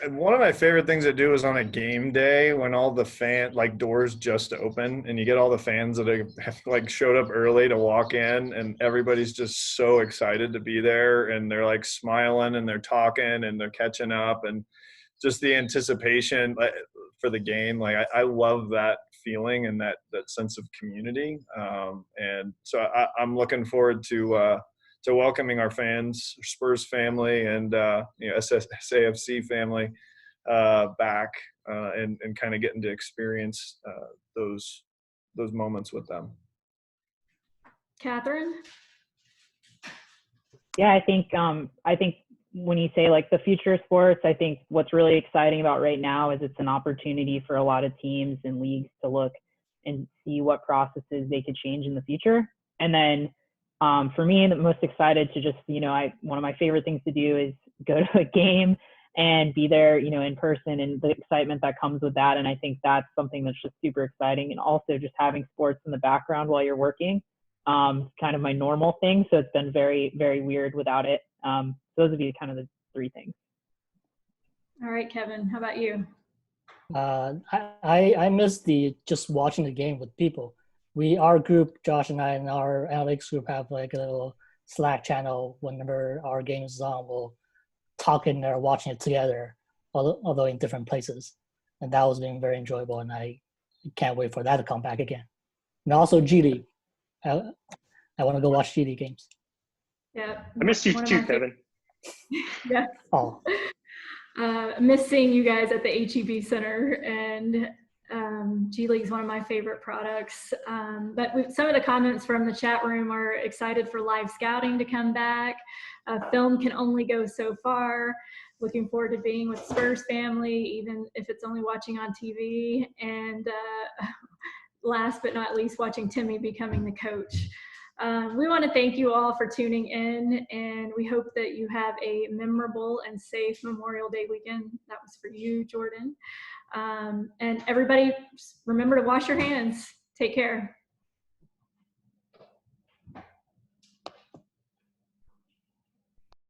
One of my favorite things to do is on a game day when all the doors just open and you get all the fans that have showed up early to walk in and everybody's just so excited to be there and they're smiling and they're talking and they're catching up and just the anticipation for the game. I love that feeling and that sense of community. And so I'm looking forward to welcoming our fans, Spurs family and SAFC family back and kind of getting to experience those moments with them. Katherine? Yeah, I think when you say the future of sports, I think what's really exciting about right now is it's an opportunity for a lot of teams and leagues to look and see what processes they could change in the future. And then For me, I'm most excited to just, one of my favorite things to do is go to a game and be there, in person, and the excitement that comes with that. And I think that's something that's just super exciting. And also just having sports in the background while you're working, kind of my normal thing. So it's been very, very weird without it. Those would be kind of the three things. All right, Kevin, how about you? I miss just watching the game with people. Our group, Josh and I, and our analytics group have like a little Slack channel. Whenever our game is on, we'll talk in there, watching it together, although in different places. And that was being very enjoyable, and I can't wait for that to come back again. And also G League. I want to go watch G League games. Yeah. I missed you too, Kevin. Yeah. Oh. Miss seeing you guys at the HEB Center, and G League is one of my favorite products. But some of the comments from the chat room are excited for live scouting to come back. Film can only go so far. Looking forward to being with Spurs family, even if it's only watching on TV. And last but not least, watching Timmy becoming the coach. We want to thank you all for tuning in, and we hope that you have a memorable and safe Memorial Day weekend. That was for you, Jordan. And everybody, remember to wash your hands. Take care.